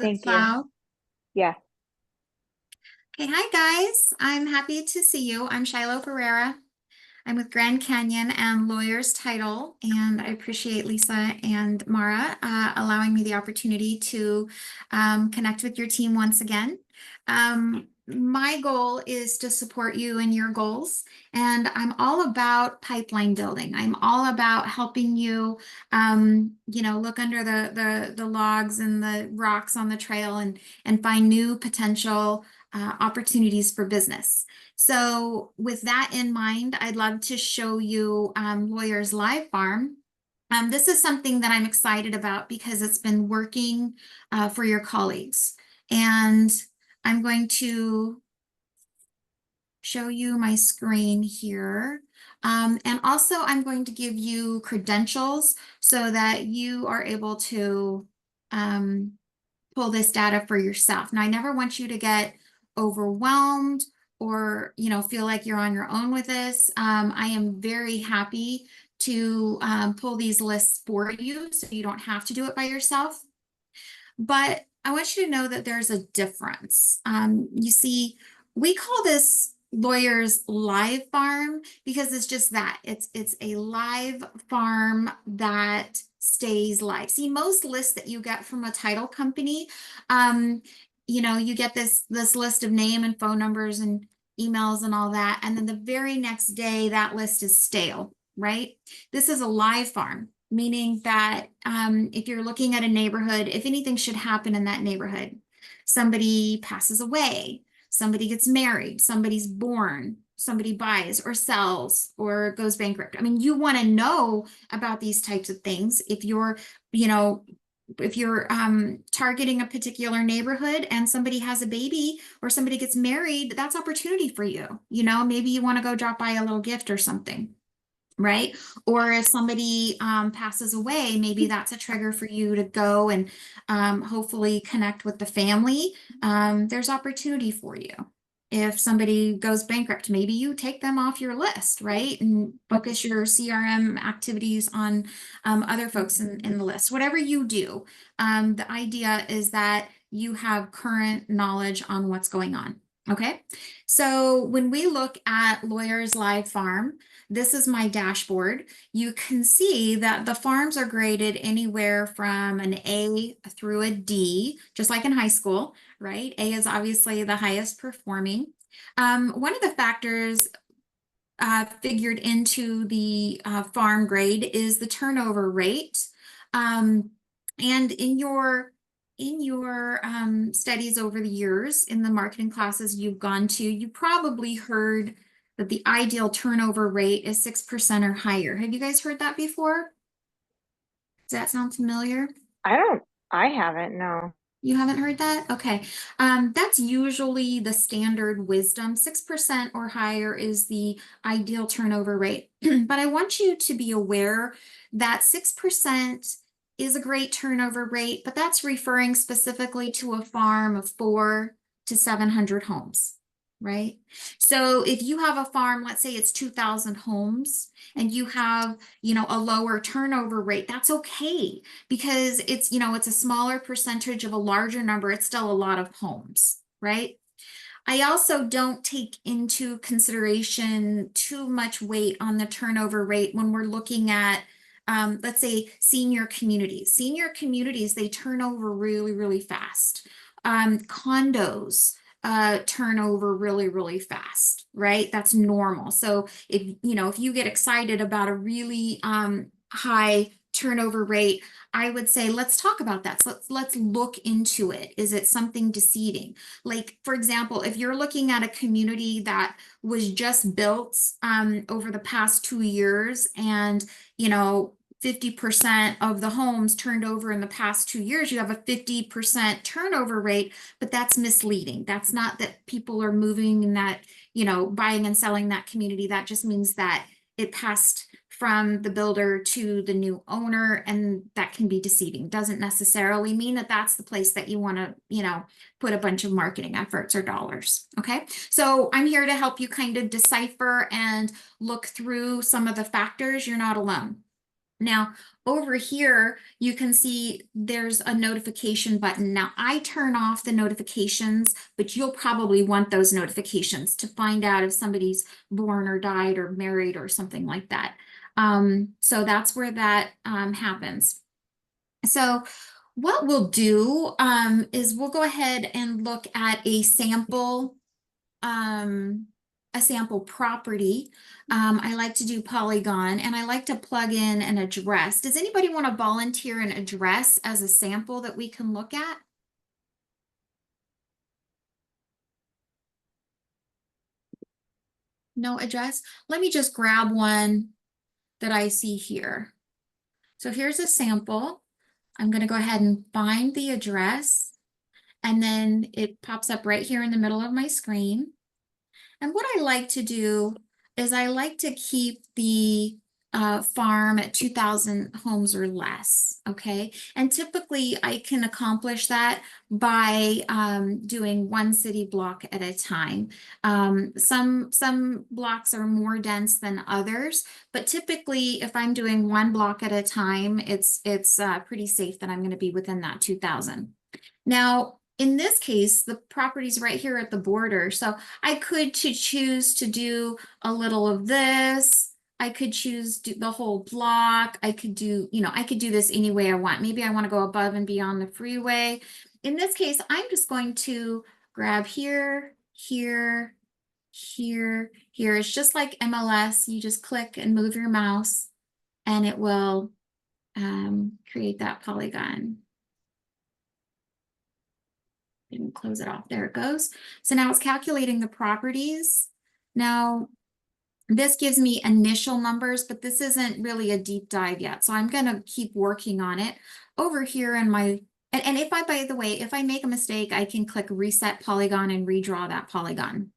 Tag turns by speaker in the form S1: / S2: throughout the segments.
S1: Thank
S2: It's
S1: you.
S2: loud.
S1: Yeah.
S2: Okay, hi guys. I'm happy to see you. I'm Shiloh Ferreira. I'm with Grand Canyon and Lawyers Title, and I appreciate Lisa and Mara allowing me the opportunity to connect with your team once again. My goal is to support you in your goals, and I'm all about pipeline building. I'm all about helping you, look under the logs and the rocks on the trail and find new potential opportunities for business. So with that in mind, I'd love to show you Lawyers Live Farm. This is something that I'm excited about because it's been working for your colleagues. And I'm going to show you my screen here. And also I'm going to give you credentials so that you are able to pull this data for yourself. Now, I never want you to get overwhelmed or, feel like you're on your own with this. I am very happy to pull these lists for you so you don't have to do it by yourself. But I want you to know that there's a difference. You see, we call this Lawyers Live Farm because it's just that. It's a live farm that stays live. See, most lists that you get from a title company, you get this list of name and phone numbers and emails and all that, and then the very next day that list is stale, right? This is a live farm, meaning that if you're looking at a neighborhood, if anything should happen in that neighborhood, somebody passes away, somebody gets married, somebody's born, somebody buys or sells or goes bankrupt. I mean, you want to know about these types of things if you're, if you're targeting a particular neighborhood and somebody has a baby or somebody gets married, that's opportunity for you. Maybe you want to go drop by a little gift or something, right? Or if somebody passes away, maybe that's a trigger for you to go and hopefully connect with the family. There's opportunity for you. If somebody goes bankrupt, maybe you take them off your list, right? And focus your CRM activities on other folks in the list. Whatever you do, the idea is that you have current knowledge on what's going on. Okay, so when we look at Lawyers Live Farm, this is my dashboard. You can see that the farms are graded anywhere from an A through a D, just like in high school, right? A is obviously the highest performing. One of the factors figured into the farm grade is the turnover rate. And in your studies over the years in the marketing classes you've gone to, you probably heard that the ideal turnover rate is 6% or higher. Have you guys heard that before? Does that sound familiar?
S1: I haven't, no.
S2: You haven't heard that? Okay. That's usually the standard wisdom. 6% or higher is the ideal turnover rate. But I want you to be aware that 6% is a great turnover rate, but that's referring specifically to a farm of 400 to 700 homes, right? So if you have a farm, let's say it's 2,000 homes, and you have, a lower turnover rate, that's okay because it's a smaller percentage of a larger number. It's still a lot of homes, right? I also don't take into consideration too much weight on the turnover rate when we're looking at let's say senior communities. Senior communities, they turn over really, really fast. Condos turn over really, really fast, right? That's normal. So if you get excited about a really high turnover rate, I would say let's talk about that. So let's look into it. Is it something deceiving? Like, for example, if you're looking at a community that was just built over the past 2 years and 50% of the homes turned over in the past 2 years, you have a 50% turnover rate, but that's misleading. That's not that people are moving in that, buying and selling that community. That just means that it passed from the builder to the new owner, and that can be deceiving. Doesn't necessarily mean that that's the place that you want to, put a bunch of marketing efforts or dollars. Okay, so I'm here to help you kind of decipher and look through some of the factors. You're not alone. Now, over here, you can see there's a notification button. Now, I turn off the notifications, but you'll probably want those notifications to find out if somebody's born or died or married or something like that. So that's where that happens. So what we'll do is we'll go ahead and look at um, a sample property. I like to do Polygon and I like to plug in an address. Does anybody want to volunteer an address as a sample that we can look at? No address? Let me just grab one that I see here. So here's a sample. I'm going to go ahead and find the address, and then it pops up right here in the middle of my screen. And what I like to do is I like to keep the farm at 2,000 homes or less, okay? And typically I can accomplish that by doing one city block at a time. Some blocks are more dense than others, but typically if I'm doing one block at a time, it's pretty safe that I'm going to be within that 2,000. Now, in this case, the property's right here at the border. So I could choose to do a little of this. I could choose the whole block. I could do, I could do this any way I want. Maybe I want to go above and beyond the freeway. In this case, I'm just going to grab here, here, here, here. It's just like MLS. You just click and move your mouse and it will create that polygon. And close it off. There it goes. So now it's calculating the properties. Now, this gives me initial numbers, but this isn't really a deep dive yet. So I'm going to keep working on it over here in my, and if I, by the way, if I make a mistake, I can click reset polygon and redraw that polygon.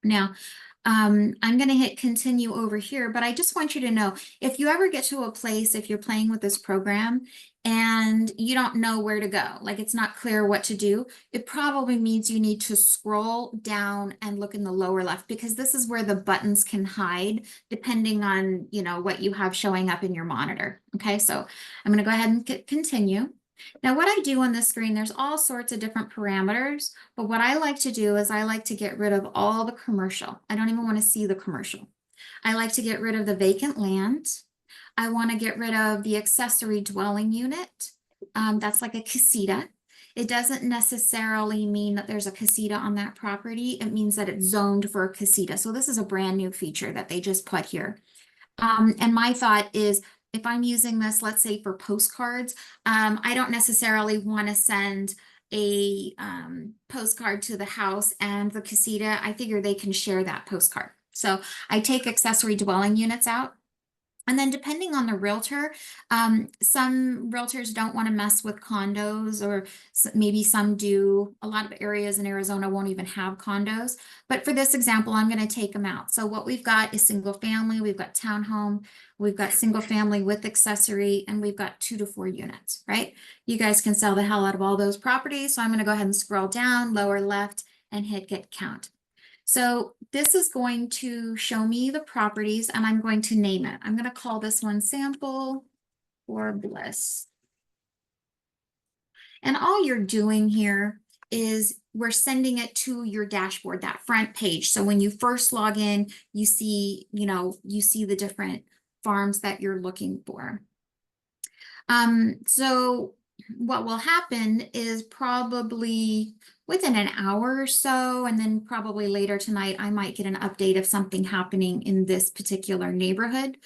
S2: Now, I'm going to hit continue over here, but I just want you to know, if you ever get to a place, if you're playing with this program and you don't know where to go, like it's not clear what to do, it probably means you need to scroll down and look in the lower left, because this is where the buttons can hide depending on, what you have showing up in your monitor. Okay, so I'm going to go ahead and continue. Now, what I do on this screen, there's all sorts of different parameters, but what I like to do is I like to get rid of all the commercial. I don't even want to see the commercial. I like to get rid of the vacant land. I want to get rid of the accessory dwelling unit. That's like a casita. It doesn't necessarily mean that there's a casita on that property. It means that it's zoned for a casita. So this is a brand new feature that they just put here. And my thought is, if I'm using this, let's say for postcards, I don't necessarily want to send a postcard to the house and the casita. I figure they can share that postcard. So I take accessory dwelling units out. And then depending on the realtor, some realtors don't want to mess with condos, or maybe some do. A lot of areas in Arizona won't even have condos. But for this example, I'm going to take them out. So what we've got is single family, we've got townhome, we've got single family with accessory, and we've got 2 to 4 units, right? You guys can sell the hell out of all those properties. So I'm going to go ahead and scroll down, lower left, and hit get count. So this is going to show me the properties and I'm going to name it. I'm going to call this one sample for Bliss. And all you're doing here is we're sending it to your dashboard, that front page. So when you first log in, you see, you see the different farms that you're looking for. So what will happen is probably within an hour or so, and then probably later tonight, I might get an update of something happening in this particular neighborhood.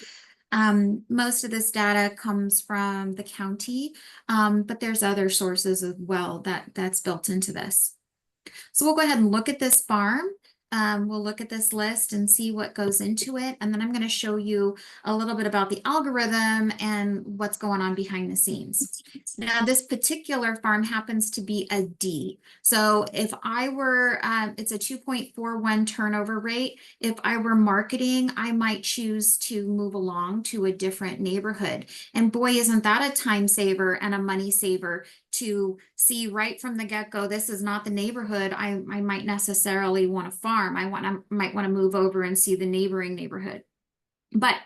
S2: Most of this data comes from the county, but there's other sources as well that's built into this. So we'll go ahead and look at this farm. We'll look at this list and see what goes into it. And then I'm going to show you a little bit about the algorithm and what's going on behind the scenes. Now, this particular farm happens to be a D. So if I were, it's a 2.41 turnover rate. If I were marketing, I might choose to move along to a different neighborhood. And boy, isn't that a time saver and a money saver to see right from the get-go, this is not the neighborhood I might necessarily want to farm. Might want to move over and see the neighboring neighborhood. But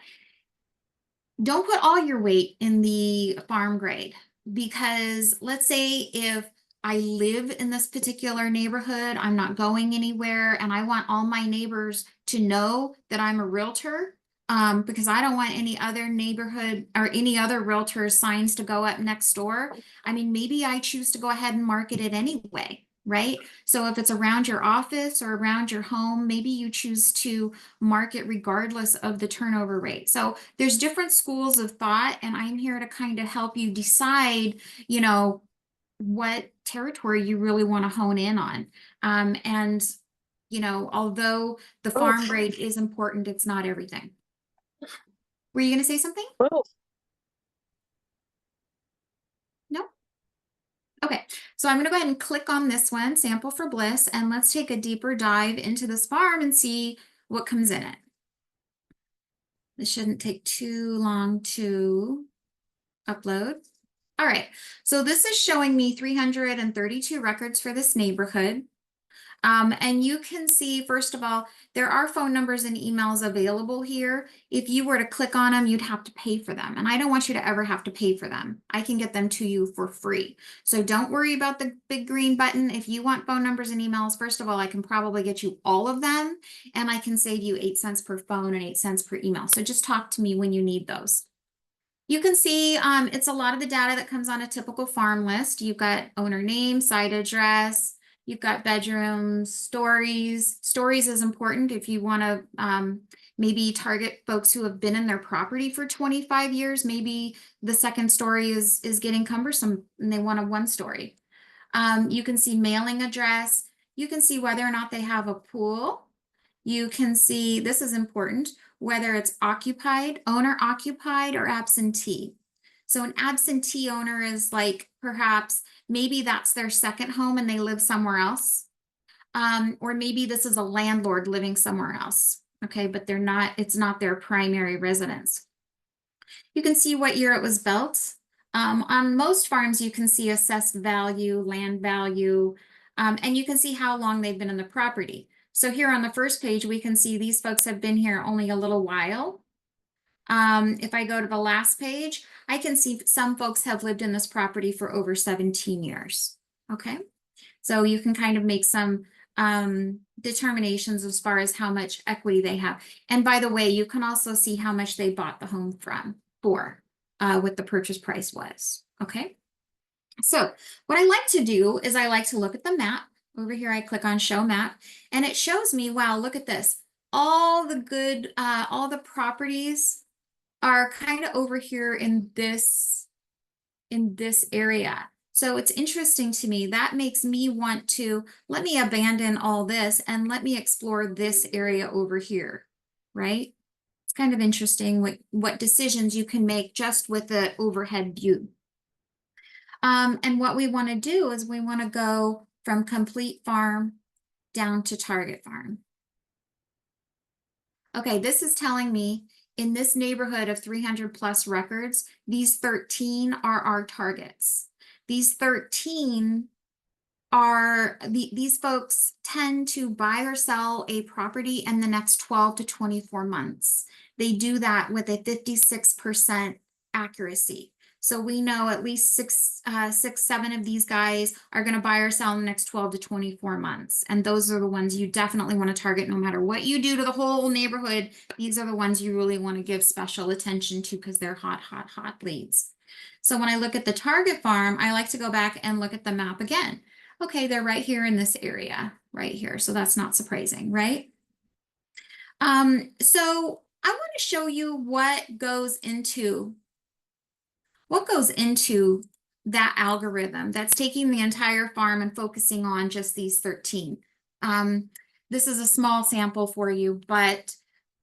S2: don't put all your weight in the farm grade, because let's say if I live in this particular neighborhood, I'm not going anywhere, and I want all my neighbors to know that I'm a realtor, because I don't want any other neighborhood or any other realtor signs to go up next door. I mean, maybe I choose to go ahead and market it anyway, right? So if it's around your office or around your home, maybe you choose to market regardless of the turnover rate. So there's different schools of thought, and I'm here to kind of help you decide, you know, what territory you really want to hone in on. And, you know, although the
S1: Oh,
S2: farm grade is important, it's not everything. Were you going to say something?
S1: oh,
S2: No? Okay, so I'm going to go ahead and click on this one, Sample for Bliss, and let's take a deeper dive into this farm and see what comes in it. This shouldn't take too long to upload. All right, so this is showing me 332 records for this neighborhood. And you can see, first of all, there are phone numbers and emails available here. If you were to click on them, you'd have to pay for them. And I don't want you to ever have to pay for them. I can get them to you for free. So don't worry about the big green button. If you want phone numbers and emails, first of all, I can probably get you all of them, and I can save you 8 cents per phone and 8 cents per email. So just talk to me when you need those. You can see it's a lot of the data that comes on a typical farm list. You've got owner name, site address, you've got bedrooms, stories. Stories is important if you want to maybe target folks who have been in their property for 25 years. Maybe the second story is getting cumbersome and they want a one story. You can see mailing address. You can see whether or not they have a pool. You can see, this is important, whether it's occupied, owner occupied, or absentee. So an absentee owner is like perhaps maybe that's their second home and they live somewhere else. Or maybe this is a landlord living somewhere else. Okay, but they're not, it's not their primary residence. You can see what year it was built. On most farms, you can see assessed value, land value, and you can see how long they've been in the property. So here on the first page, we can see these folks have been here only a little while. If I go to the last page, I can see some folks have lived in this property for over 17 years. Okay, so you can kind of make some determinations as far as how much equity they have. And by the way, you can also see how much they bought the home for what the purchase price was. Okay, so what I like to do is I like to look at the map. Over here, I click on Show Map, and it shows me, wow, look at this. All the good, all the properties are kind of over here in this area. So it's interesting to me. That makes me want to, let me abandon all this and let me explore this area over here, right? It's kind of interesting what decisions you can make just with the overhead view. And what we want to do is we want to go from complete farm down to target farm. Okay, this is telling me in this neighborhood of 300 plus records, these 13 are our targets. These 13 are, these folks tend to buy or sell a property in the next 12 to 24 months. They do that with a 56% accuracy. So we know at least six, 7 of these guys are going to buy or sell in the next 12 to 24 months. And those are the ones you definitely want to target no matter what you do to the whole neighborhood. These are the ones you really want to give special attention to because they're hot, hot, hot leads. So when I look at the target farm, I like to go back and look at the map again. Okay, they're right here in this area, right here. So that's not surprising, right? So I want to show you what goes into that algorithm that's taking the entire farm and focusing on just these 13. This is a small sample for you, but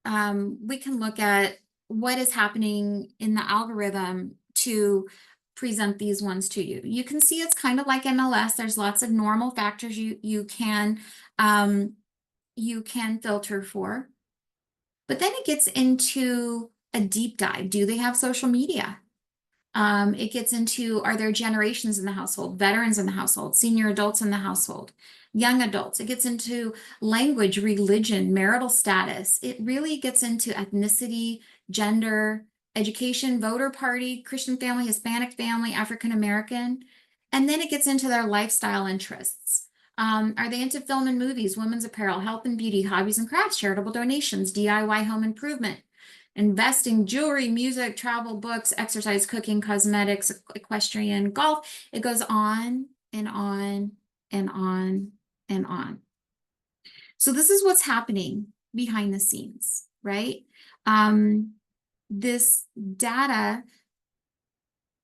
S2: we can look at what is happening in the algorithm to present these ones to you. You can see it's kind of like MLS. There's lots of normal factors you can filter for. But then it gets into a deep dive. Do they have social media? It gets into, are there generations in the household, veterans in the household, senior adults in the household, young adults. It gets into language, religion, marital status. It really gets into ethnicity, gender, education, voter party, Christian family, Hispanic family, African American. And then it gets into their lifestyle interests. Are they into film and movies, women's apparel, health and beauty, hobbies and crafts, charitable donations, DIY home improvement, investing, jewelry, music, travel, books, exercise, cooking, cosmetics, equestrian, golf? It goes on and on and on and on. So this is what's happening behind the scenes, right? This data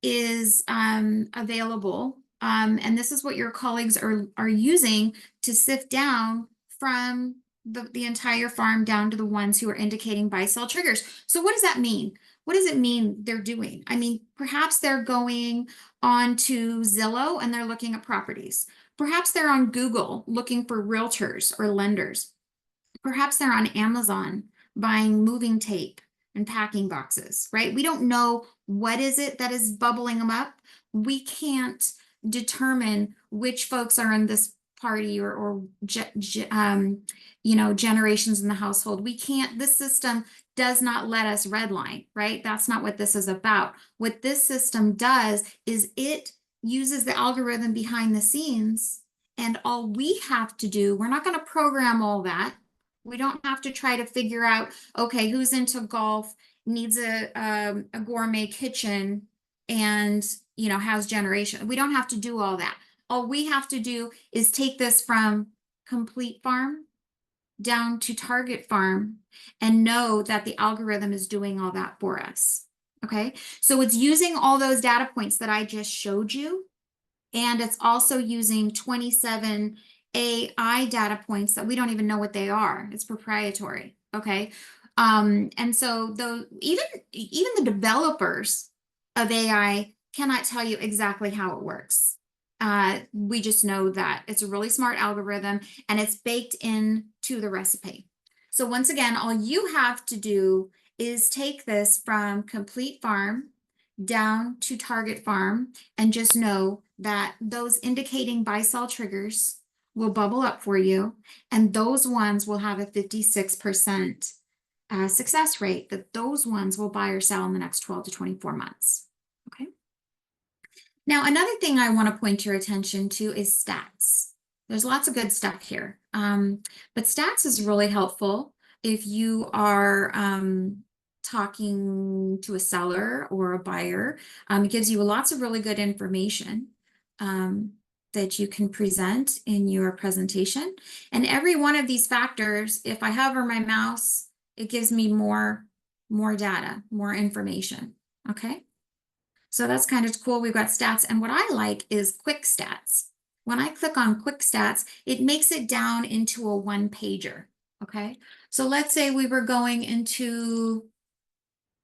S2: is available, and this is what your colleagues are using to sift down from the entire farm down to the ones who are indicating buy-sell triggers. So what does that mean? What does it mean they're doing? I mean, perhaps they're going on to Zillow and they're looking at properties. Perhaps they're on Google looking for realtors or lenders. Perhaps they're on Amazon buying moving tape and packing boxes, right? We don't know what is it that is bubbling them up. We can't determine which folks are in this party or generations in the household. We can't, this system does not let us redline, right? That's not what this is about. What this system does is it uses the algorithm behind the scenes, and all we have to do, we're not going to program all that. We don't have to try to figure out, okay, who's into golf, needs a gourmet kitchen, and has generation. We don't have to do all that. All we have to do is take this from complete farm down to target farm and know that the algorithm is doing all that for us. Okay, so it's using all those data points that I just showed you, and it's also using 27 AI data points that we don't even know what they are. It's proprietary. Okay. And so even the developers of AI cannot tell you exactly how it works. We just know that it's a really smart algorithm and it's baked into the recipe. So once again, all you have to do is take this from complete farm down to target farm and just know that those indicating buy sell triggers will bubble up for you, and those ones will have a 56% success rate, that those ones will buy or sell in the next 12 to 24 months. Okay. Now, another thing I want to point your attention to is stats. There's lots of good stuff here, but stats is really helpful if you are talking to a seller or a buyer. It gives you lots of really good information that you can present in your presentation. And every one of these factors, if I hover my mouse, it gives me more data, more information. Okay. So that's kind of cool. We've got stats. And what I like is quick stats. When I click on quick stats, it makes it down into a one pager. Okay. So let's say we were going into,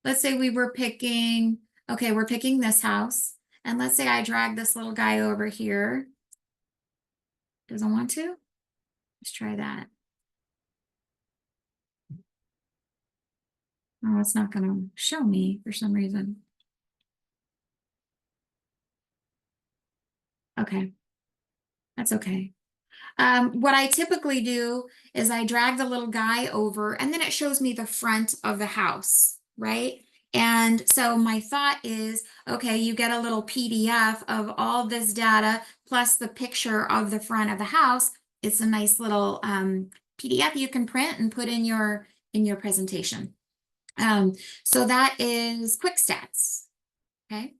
S2: let's say we were picking, okay, we're picking this house. And let's say I drag this little guy over here. Doesn't want to? Let's try that. Oh, it's not going to show me for some reason. Okay, that's okay. What I typically do is I drag the little guy over and then it shows me the front of the house, right? And so my thought is, okay, you get a little PDF of all this data plus the picture of the front of the house. It's a nice little PDF you can print and put in your presentation. So that is quick stats. Okay.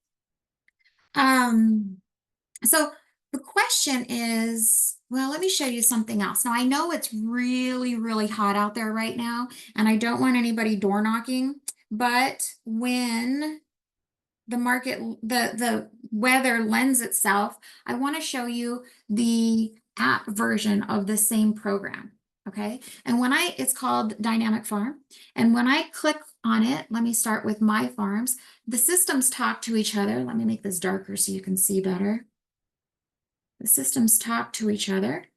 S2: So the question is, well, let me show you something else. Now I know it's really, really hot out there right now, and I don't want anybody door knocking, but when the market, the weather lends itself, I want to show you the app version of the same program. Okay. And it's called Dynamic Farm. And when I click on it, let me start with my farms. The systems talk to each other. Let me make this darker so you can see better. The systems talk to each other.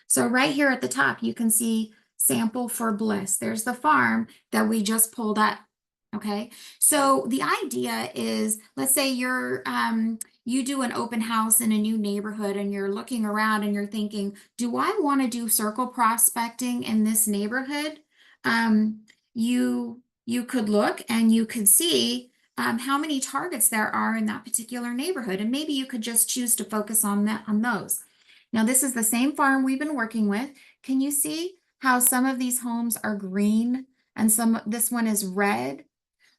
S2: So right here at the top, you can see sample for Bliss. There's the farm that we just pulled up. Okay, so the idea is, let's say you do an open house in a new neighborhood and you're looking around and you're thinking, do I want to do circle prospecting in this neighborhood? You you could look and you could see how many targets there are in that particular neighborhood. And maybe you could just choose to focus on those. Now, this is the same farm we've been working with. Can you see how some of these homes are green and this one is red?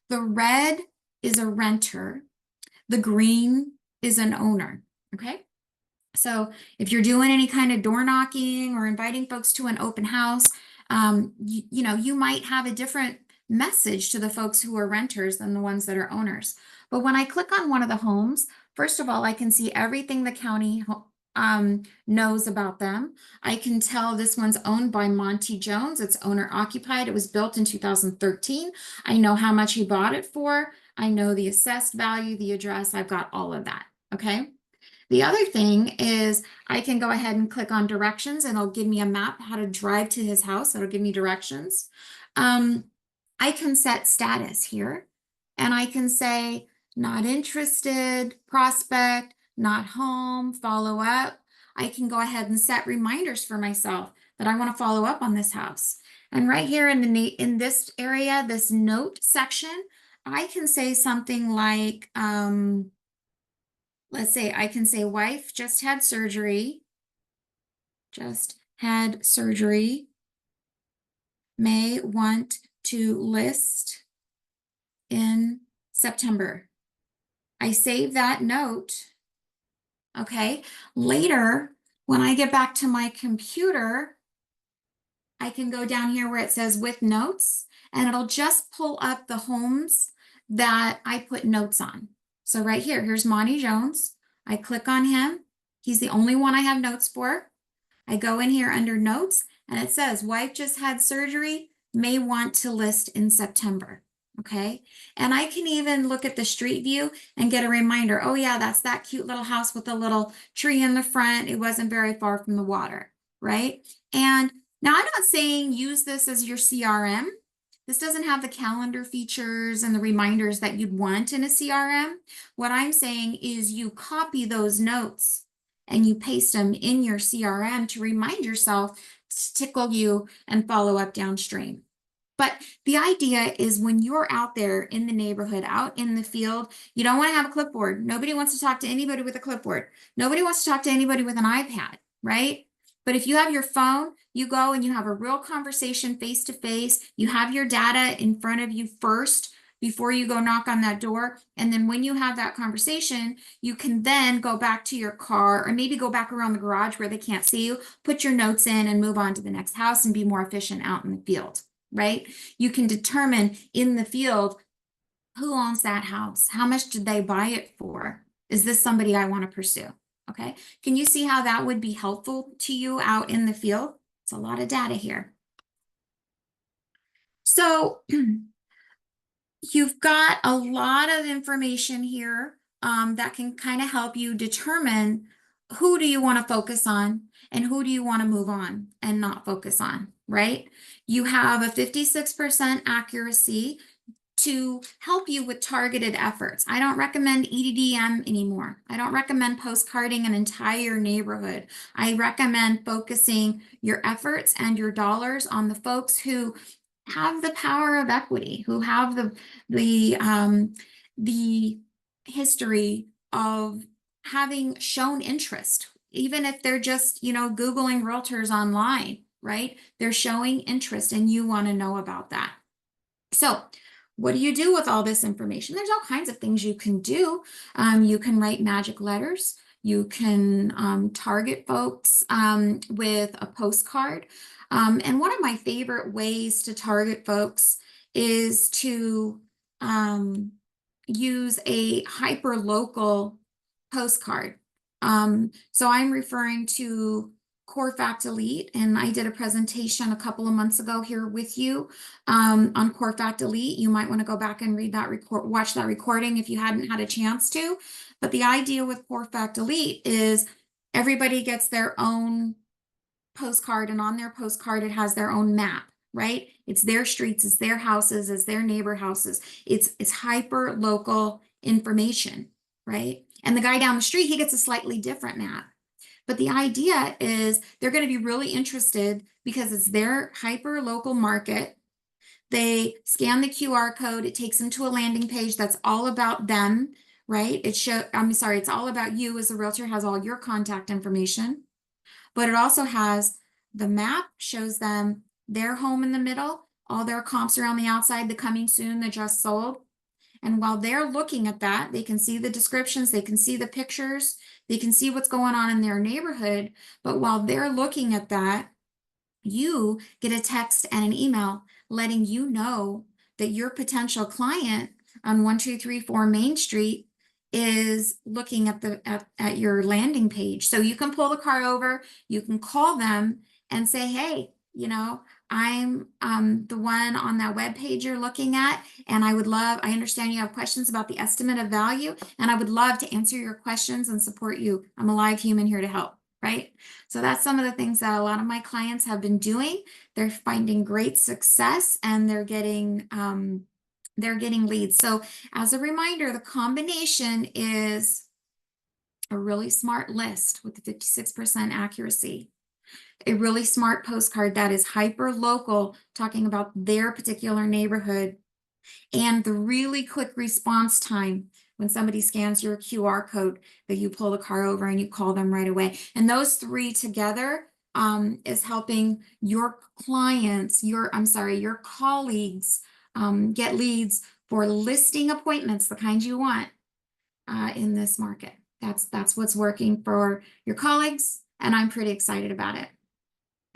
S2: The red is a renter. The green is an owner. Okay. So if you're doing any kind of door knocking or inviting folks to an open house, you might have a different message to the folks who are renters than the ones that are owners. But when I click on one of the homes, first of all, I can see everything the county knows about them. I can tell this one's owned by Monty Jones. It's owner occupied. It was built in 2013. I know how much he bought it for. I know the assessed value, the address. I've got all of that. Okay. The other thing is I can go ahead and click on directions and it'll give me a map how to drive to his house. It'll give me directions. I can set status here and I can say not interested, prospect, not home, follow up. I can go ahead and set reminders for myself that I want to follow up on this house. And right here in this area, this note section, I can say something like, let's say I can say wife just had surgery, may want to list in September. I save that note. Okay. Later, when I get back to my computer, I can go down here where it says with notes and it'll just pull up the homes that I put notes on. So right here, here's Monty Jones. I click on him. He's the only one I have notes for. I go in here under notes and it says wife just had surgery, may want to list in September. Okay. And I can even look at the street view and get a reminder. Oh yeah, that's that cute little house with a little tree in the front. It wasn't very far from the water. Right. And now I'm not saying use this as your CRM. This doesn't have the calendar features and the reminders that you'd want in a CRM. What I'm saying is you copy those notes and you paste them in your CRM to remind yourself to tickle you and follow up downstream. But the idea is when you're out there in the neighborhood, out in the field, you don't want to have a clipboard. Nobody wants to talk to anybody with a clipboard. Nobody wants to talk to anybody with an iPad, right? But if you have your phone, you go and you have a real conversation face to face. You have your data in front of you first before you go knock on that door. And then when you have that conversation, you can then go back to your car or maybe go back around the garage where they can't see you, put your notes in and move on to the next house and be more efficient out in the field, right? You can determine in the field who owns that house? How much did they buy it for? Is this somebody I want to pursue? Okay. Can you see how that would be helpful to you out in the field? It's a lot of data here. So you've got a lot of information here that can kind of help you determine who do you want to focus on and who do you want to move on and not focus on, right? You have a 56% accuracy to help you with targeted efforts. I don't recommend EDDM anymore. I don't recommend postcarding an entire neighborhood. I recommend focusing your efforts and your dollars on the folks who have the power of equity, who have the history of having shown interest, even if they're just, Googling realtors online, right? They're showing interest and you want to know about that. So what do you do with all this information? There's all kinds of things you can do. You can write magic letters. You can target folks with a postcard. And one of my favorite ways to target folks is to use a hyper-local postcard. So I'm referring to Core Fact Elite, and I did a presentation a couple of months ago here with you on Core Fact Elite. You might want to go back and watch that recording if you hadn't had a chance to. But the idea with Core Fact Elite is everybody gets their own postcard, and on their postcard it has their own map, right? It's their streets, it's their houses, it's their neighbor houses. It's hyper local information, right? And the guy down the street, he gets a slightly different map. But the idea is they're going to be really interested because it's their hyper local market. They scan the QR code. It takes them to a landing page that's all about them, right? I'm sorry, it's all about you as a realtor, has all your contact information, but it also has the map, shows them their home in the middle, all their comps around the outside, the coming soon, the just sold. And while they're looking at that, they can see the descriptions, they can see the pictures, they can see what's going on in their neighborhood. But while they're looking at that, you get a text and an email letting you know that your potential client on 1234 Main Street is looking at at your landing page. So you can pull the car over, you can call them and say, hey, I'm the one on that web page you're looking at, and I understand you have questions about the estimate of value, and I would love to answer your questions and support you. I'm a live human here to help, right? So that's some of the things that a lot of my clients have been doing. They're finding great success, and they're getting leads. So as a reminder, the combination is a really smart list with the 56% accuracy, a really smart postcard that is hyper local, talking about their particular neighborhood, and the really quick response time when somebody scans your QR code that you pull the car over and you call them right away. And those three together is helping your clients, your colleagues get leads for listing appointments, the kind you want in this market. That's what's working for your colleagues, and I'm pretty excited about it.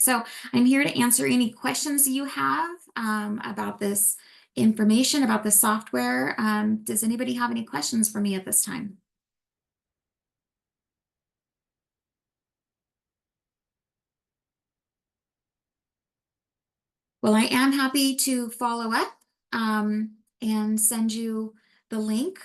S2: So I'm here to answer any questions you have about this information, about the software. Does anybody have any questions for me at this time? Well, I am happy to follow up and send you the link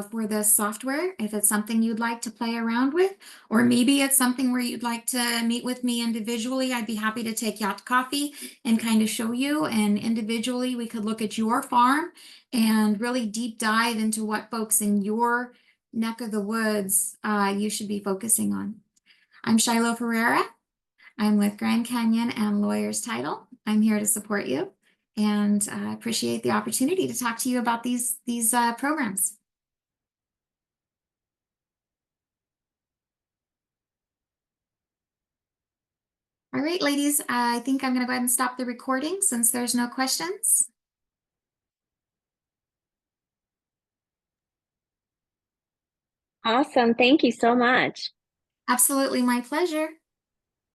S2: for the software if it's something you'd like to play around with, or maybe it's something where you'd like to meet with me individually. I'd be happy to take you out to coffee and kind of show you, and individually we could look at your farm and really deep dive into what folks in your neck of the woods you should be focusing on. I'm Shiloh Ferreira. I'm with Grand Canyon and Lawyers Title. I'm here to support you, and I appreciate the opportunity to talk to you about these programs. All right, ladies, I think I'm going to go ahead and stop the recording since there's no questions.
S1: Awesome. Thank you so much.
S2: Absolutely, my pleasure.